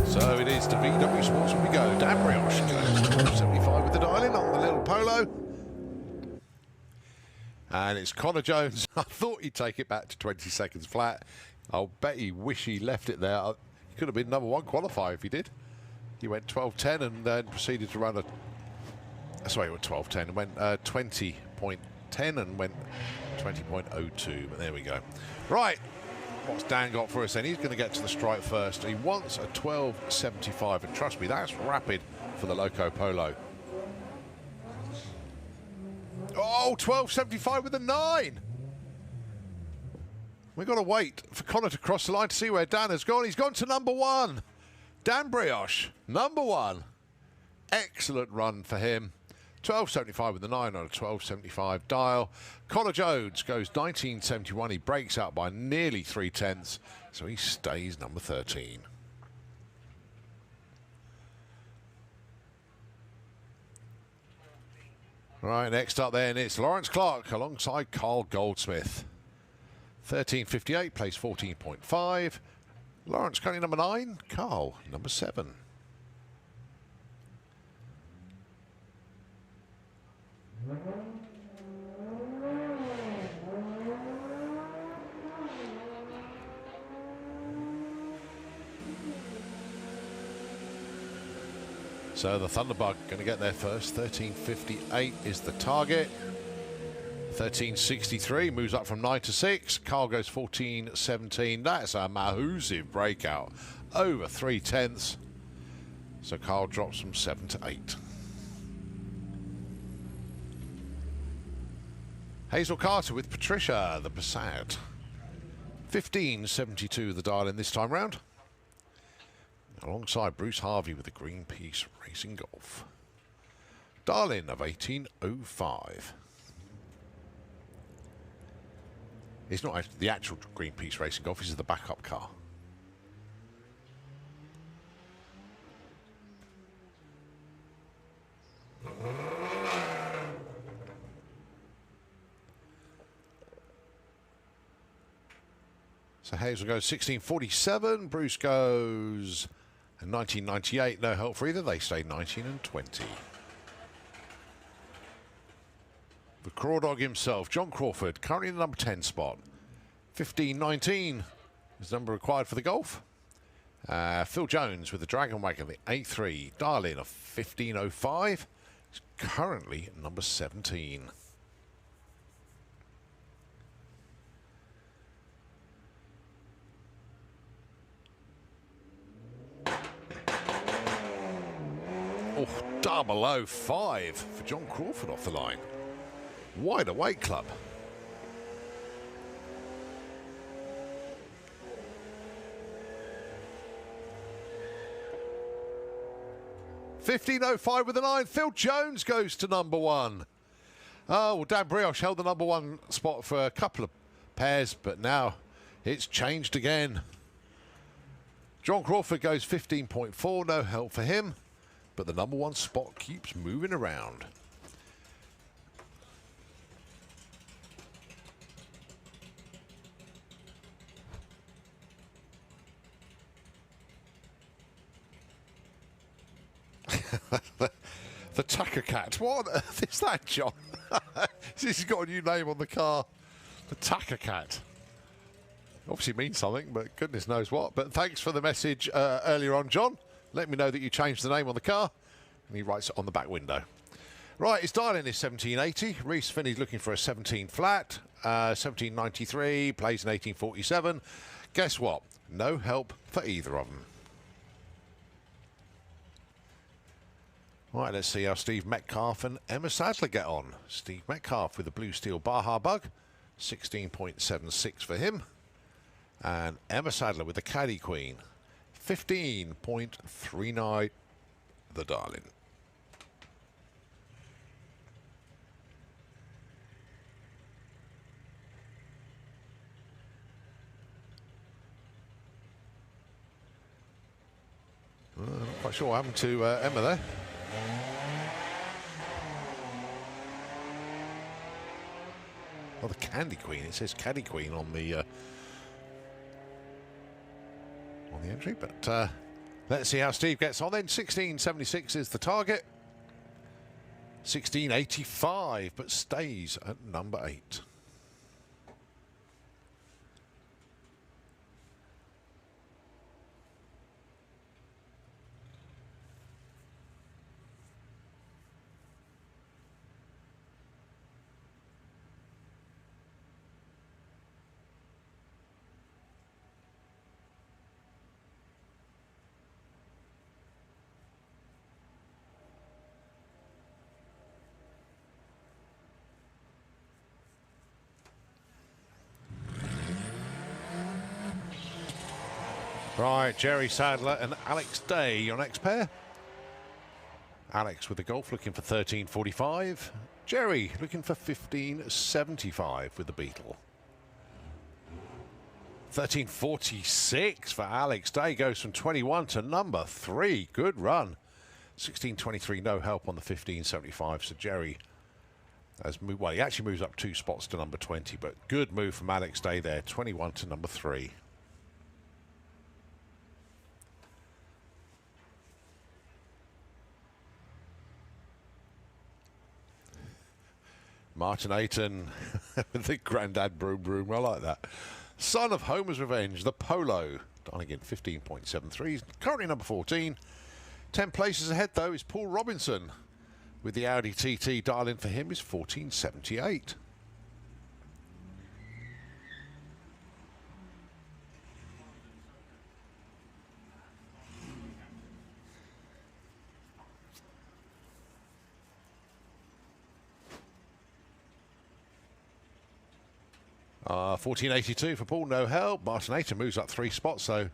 So it is to VW Sports when we go. Dan Brioche goes 1275 with the dial-in on the little Polo. And it's Connor Jones. I thought he'd take it back to 20 seconds flat. I'll bet he wish he left it there. He could have been number one qualifier if he did. He went 12.10 and then proceeded to run a... Sorry, he went 12.10 and went 20.10 and went 20.02. But there we go. Right. What's Dan got for us then? He's going to get to the stripe first. He wants a 12.75, and trust me, that's rapid for the Loco Polo. Oh, 12.75 with a 9. We've got to wait for Connor to cross the line to see where Dan has gone. He's gone to number one. Dan Brioche, number one. Excellent run for him. 12.75 with the 9 on a 12.75 dial. Connor Jones goes 19.71. He breaks out by nearly 3/10, so he stays number 13. Right, next up then, it's Lawrence Clark alongside Carl Goldsmith. 13.58, place 14.5. Lawrence currently number 9, Carl number 7. So the Thunderbug going to get there first. 13.58 is the target. 13.63 moves up from 9 to 6. Carl goes 14.17. That's a massive breakout. Over 3/10. So Carl drops from 7 to 8. Hazel Carter with Patricia, the Passat. 15.72 the dial in this time round. Alongside Bruce Harvey with the Greenpeace Racing Golf. Dial in of 18.05. It's not the actual Greenpeace Racing Golf, this is the backup car. So Hazel goes 16.47, Bruce goes 19.98, no help for either, they stay 19 and 20. The Crawdog himself, John Crawford, currently in the number 10 spot. 15.19 is the number required for the Golf. Phil Jones with the Dragon Wagon, the A3, dial in of 15.05. He's currently number 17. Oh, 005 for John Crawford off the line. Wide awake club. $15.05 with a 9. Phil Jones goes to number 1. Oh, well, Dan Brioche held the number 1 spot for a couple of pairs, but now it's changed again. John Crawford goes 15.4, no help for him, but the number 1 spot keeps moving around. The Tucker Cat. What on earth is that, John? This has got a new name on the car. The Tucker Cat. Obviously means something, but goodness knows what. But thanks for the message earlier on, John. Let me know that you changed the name on the car. And he writes it on the back window. Right, his dial-in is 1780. Reese Finney's looking for a 17 flat. 1793, plays in 1847. Guess what? No help for either of them. Right, let's see how Steve Metcalf and Emma Sadler get on. Steve Metcalf with the blue steel Baja Bug, 16.76 for him. And Emma Sadler with the Caddy Queen, 15.39 the darling. Quite sure what happened to Emma there. Oh, the Candy Queen. It says Candy Queen on the entry, but let's see how Steve gets on then. 1676 is the target. 1685, but stays at number 8. Right, Jerry Sadler and Alex Day, your next pair. Alex with the Golf looking for 1345. Jerry looking for 1575 with the Beetle. 1346 for Alex Day, goes from 21 to number 3. Good run. 1623, no help on the 1575. So Jerry has moved, well, he actually moves up 2 spots to number 20, but good move from Alex Day there, 21 to number 3. Martin Ayton with the Grandad Broom Broom. I like that. Son of Homer's Revenge, the Polo. Donegan, 15.73. Currently number 14. 10 places ahead, though, is Paul Robinson. With the Audi TT, dial-in for him is 1478. $14.82 for Paul, no help. Martin Ayton moves up 3 spots, so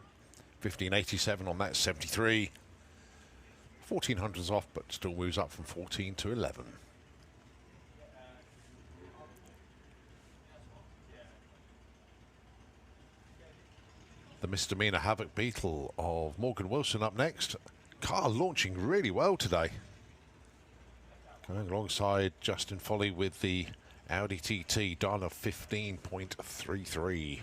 $15.87 on that, 73. 1400's off, but still moves up from 14 to 11. The Misdemeanor Havoc Beetle of Morgan Wilson up next. Car launching really well today. Going alongside Justin Foley with the Audi TT, dial of 15.33.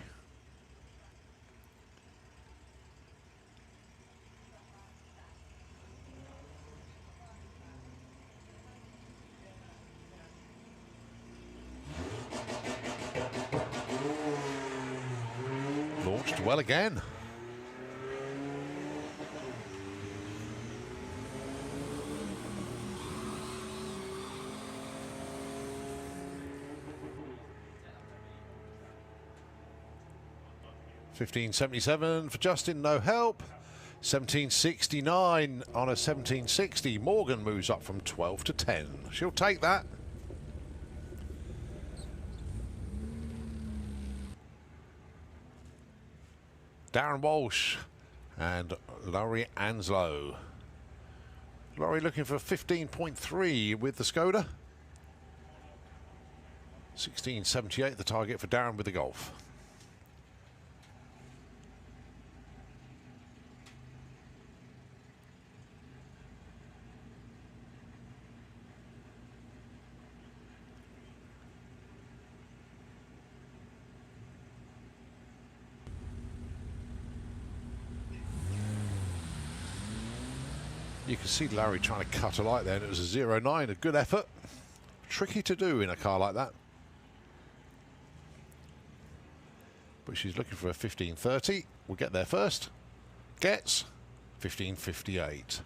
Launched well again. $15.77 for Justin, no help. $17.69 on a $17.60. Morgan moves up from 12 to 10. She'll take that. Darren Walsh and Laurie Anslow. Laurie looking for 15.3 with the Skoda. 16.78 the target for Darren with the Golf. You can see Larry trying to cut a light there, and it was a 0.9, a good effort. Tricky to do in a car like that. But she's looking for a 15.30. We'll get there first. Gets 15.58.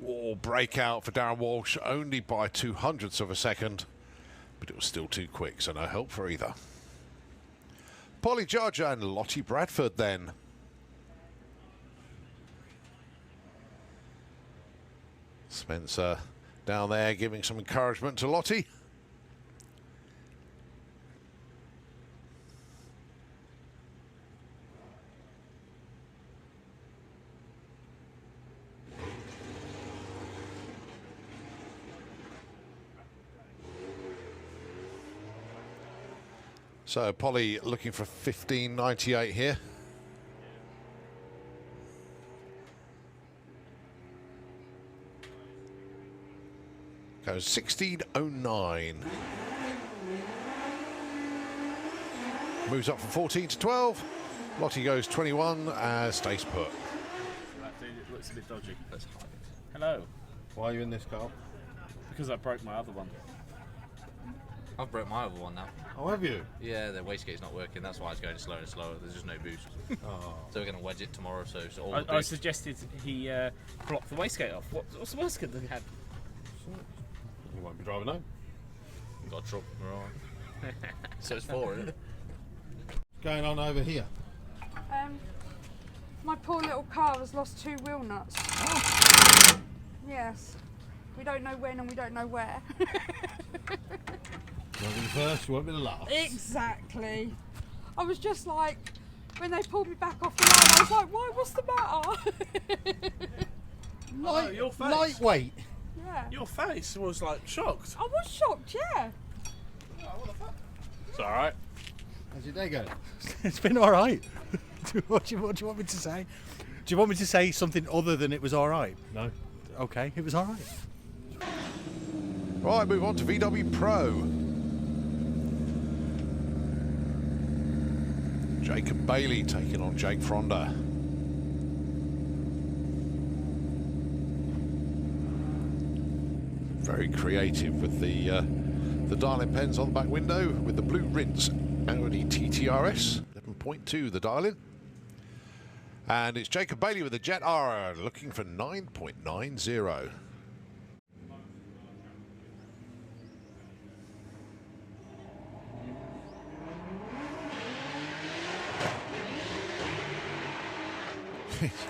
Oh, breakout for Darren Walsh, only by 0.02 of a second. But it was still too quick, so no help for either. Polly Judge and Lottie Bradford then. Spencer down there giving some encouragement to Lottie. So Polly looking for 15.98 here. Goes 16.09. Moves up from 14 to 12. Lottie goes 21 as stays put. That dude, it looks a bit dodgy. Let's try it. Hello. Why are you in this car? Because I broke my other one. I've broke my other one now. Oh, have you? Yeah, the wastegate's not working. That's why it's going slower and slower. There's just no boost. Oh. So we're going to wedge it tomorrow. So it's all I suggested he block the wastegate off. What's the worst could they have? You won't be driving home. got a truck. We're all right. So it's four, isn't it? Going on over here. My poor little car has lost 2 wheel nuts. Yes. We don't know when and we don't know where. You won't be the first, you won't be the last. Exactly. I was just like, when they pulled me back off the line, I was like, why, what's the matter? Your face. Lightweight. Yeah. Your face was like shocked. I was shocked, yeah. It's alright. How's your day going? It's been all right. what do you want me to say? Do you want me to say something other than it was all right? No. Okay, it was all right. Right, move on to VW Pro. Jacob Bailey taking on Jake Fronda. Very creative with the dial-in pens on the back window with the blue rinse Audi TTRS 11.2 the dial-in. And it's Jacob Bailey with the Jet R looking for 9.90.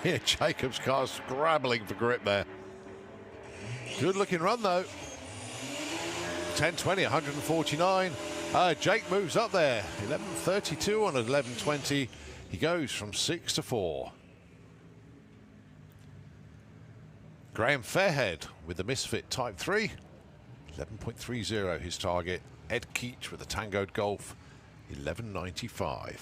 Yeah, Jacob's car's scrabbling for grip there. Good looking run though. 10.20, 149. Jake moves up there. 11.32 on 11.20. He goes from 6 to 4. Graham Fairhead with the Misfit Type 3. 11.30 his target. Ed Keach with the Tangoed Golf. 11.95.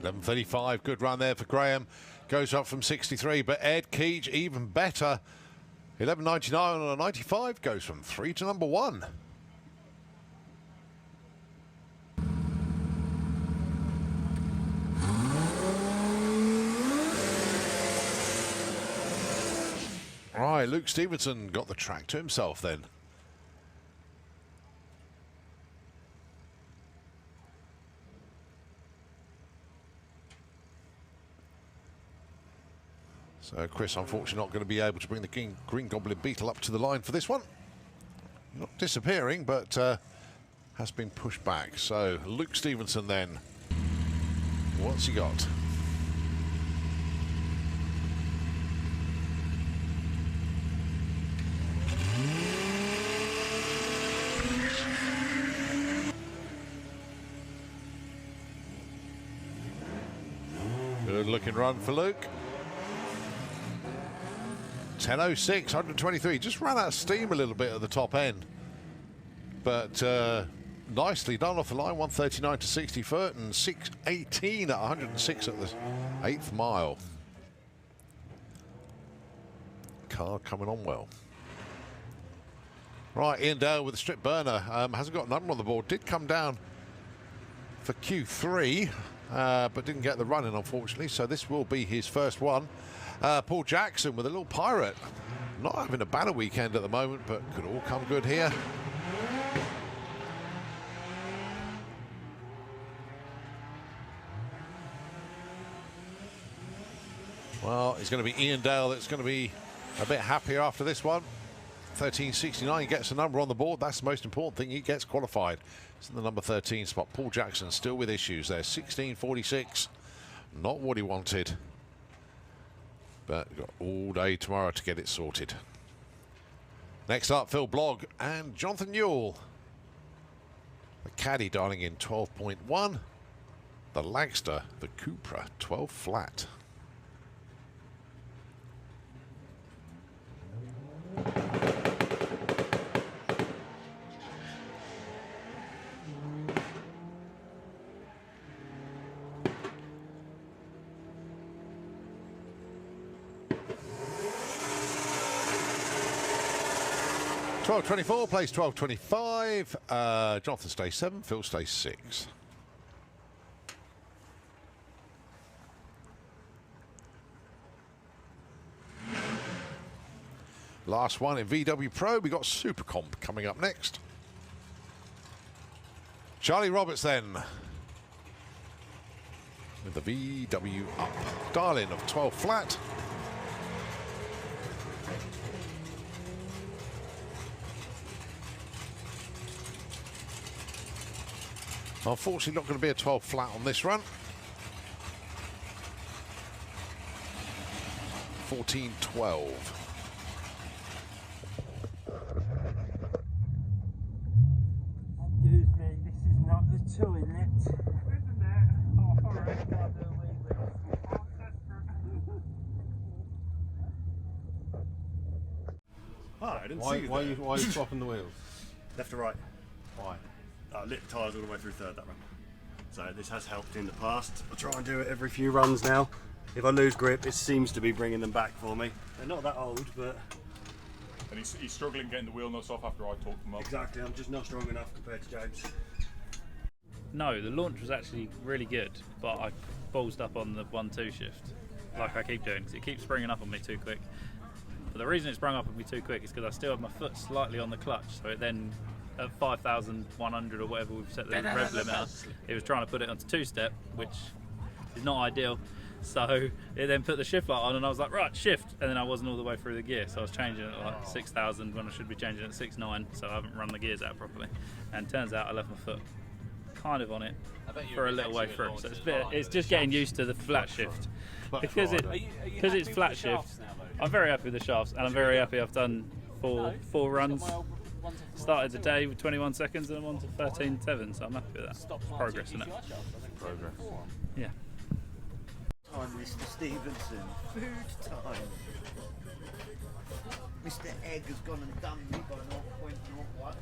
$11.35, good run there for Graham. Goes up from 63, but Ed Keach even better. 11.99 on a 95, goes from 3 to number 1. Right, Luke Stevenson got the track to himself then. So Chris, unfortunately, not going to be able to bring the Green Goblin Beetle up to the line for this one. Not disappearing, but has been pushed back. So Luke Stevenson then. What's he got? Good looking run for Luke. 10.06, 123. Just ran out of steam a little bit at the top end. But nicely done off the line. 139 to 60 foot and 6.18 at 106 at the 8th mile. Car coming on well. Right, Ian Dale with the strip burner. Hasn't got a number on the board. Did come down for Q3, but didn't get the run in, unfortunately. So this will be his first one. Paul Jackson with a little Pirate. Not having a banner weekend at the moment, but could all come good here. Well, it's going to be Ian Dale that's going to be a bit happier after this one. 13.69, he gets a number on the board. That's the most important thing. He gets qualified. It's in the number 13 spot. Paul Jackson still with issues there. 16.46. Not what he wanted. But got all day tomorrow to get it sorted. Next up, Phil Blogg and Jonathan Newell. The caddy dialing in 12.1. The Lagster, the Cupra, 12 flat. £12.24, place £12.25. Jonathan stays 7, Phil stays 6. Last one in VW Pro. We got Super Comp coming up next. Charlie Roberts then with the VW up. Dial in of 12 flat. Unfortunately, not going to be a 12 flat on this run. 14.12. Excuse me, this is not the toilet. Isn't it? Oh, alright, gotta do a wee bit. Oh, I didn't Why, see you why, there. why are you swapping the wheels? Left to right. Why? Lit the tyres all the way through third that run. So this has helped in the past. I try and do it every few runs now. If I lose grip, it seems to be bringing them back for me. They're not that old, but... And he's struggling getting the wheel nuts off after I talked him up. Exactly, I'm just not strong enough compared to James. No, the launch was actually really good, but I ballsed up on the 1-2 shift, like I keep doing, because it keeps springing up on me too quick. But the reason it sprung up on me too quick is because I still have my foot slightly on the clutch, so it then, at 5,100 or whatever we've set the rev limiter, it was trying to put it onto 2-step, which is not ideal. So it then put the shift light on and I was like, right, shift, and then I wasn't all the way through the gear, so I was changing it at like 6,000 when I should be changing it at 6.9, so I haven't run the gears out properly. And turns out I left my foot kind of on it for a little way through, so it's just getting used to the flat shift. Because it's flat shift, I'm very happy with the shafts, and I'm very happy I've done four runs. Started the day with 21 seconds and I'm on to 13.7, so I'm happy with that. It's progress, isn't it? Progress. Yeah. Time, Mr. Stevenson. Food time. Mr. Egg has gone and done me by 0.01.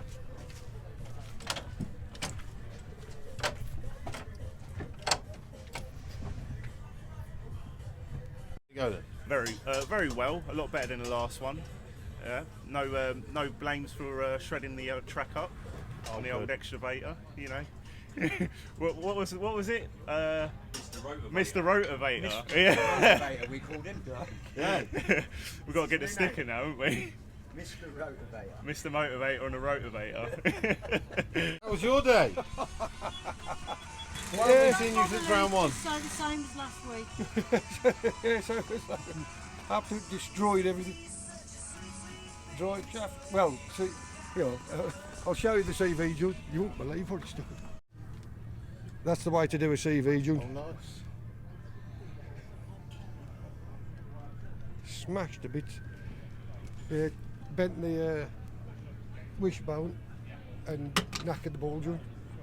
Go then. Very well. A lot better than the last one. Yeah. No blames for shredding the track up on the old excavator. You know. what was it? Mr. Rotavator. Yeah. We called him. Yeah. We've got to get the sticker now, haven't we? Mr. Rotavator. Mr. Motivator on a rotavator. How was your day? Why haven't we seen you since round 1? So the same as last week. Yeah, so it was like absolutely destroyed everything. Drive shaft. Well, see, you know, I'll show you the CV, Jude. You won't believe what it's done. That's the way to do a CV, Jude. Oh, nice. Smashed a bit. Bent the wishbone and knackered the ball, Jude.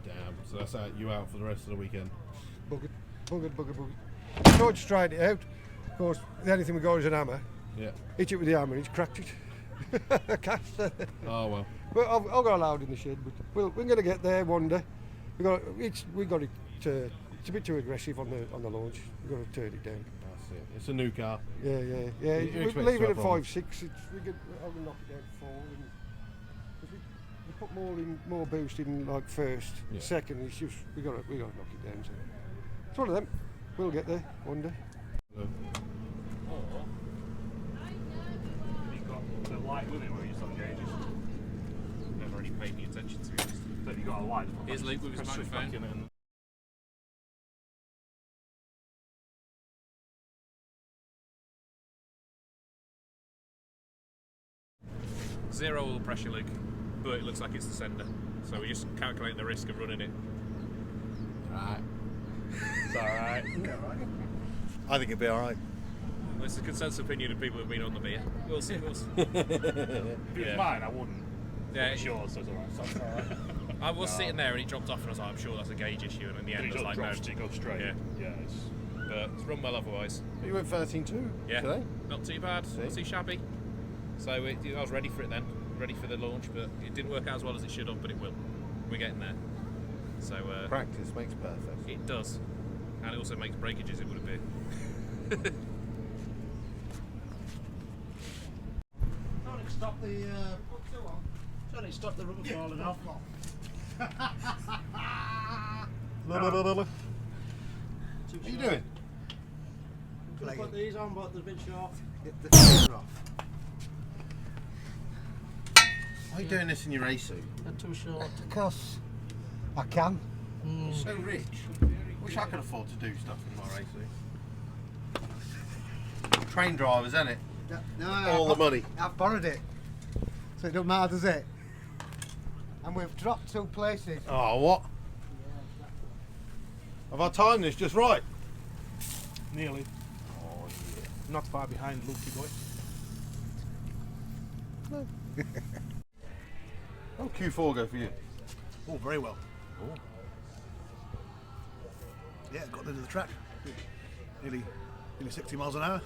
Damn. So that's you out for the rest of the weekend. Buggered. Tried to straighten it out. Of course, the only thing we got is an hammer. Yeah. Hit it with the hammer and it's cracked it. Caster. Oh well. Well, I'll go loud in the shed, but we're going to get there one day. We got it. It's a bit too aggressive on the launch. We've got to turn it down. That's it. It's a new car. Yeah. You We're expect leaving to at have problems. 5.6. I'll knock it down to 4. Because we put more boost in like first, Yeah. second. It's just we got to knock it down. So it's one of them. We'll get there one day. Have you got the light with it where you just on gauges? Never really paid any attention to it. But you got a light. Here's Luke with his Press shift microphone. back in it and- Zero oil pressure, Luke, but it looks like it's the sender. So we're just calculating the risk of running it. Right. It's alright. I think it'll be all right. Well, it's a consensus opinion of people who've been on the beer. We'll see. If it was mine, I wouldn't. Yeah, It's yours, so it's alright. So it's alright. I was sitting there and it dropped off, and I was like, I'm sure that's a gauge issue. And in the end, I was like, no. It goes straight. Yeah. Yeah. But it's run well otherwise. You went 13.2 Yeah, today. not too bad, not too shabby. So I was ready for it then, ready for the launch, but it didn't work out as well as it should have, but it will. We're getting there. So Practice makes perfect. it does, and it also makes breakages, it would appear. stop the. Trying to stop the rubber falling off. What are you doing? Put these on, but they're a bit short. Get the camera off. Why are you doing this in your race suit? They're too short. Because I can. You're so rich. Wish I could afford to do stuff in my race suit. Train drivers, isn't it? No, All the money. I've borrowed it. So it don't matter, does it? And we've dropped 2 places. Oh, what? Have I timed this just right? Nearly. Oh, Not far behind, Lucky boy. How Q4 go for you? Oh, very well. Yeah, got into the track. Nearly 60 miles an hour.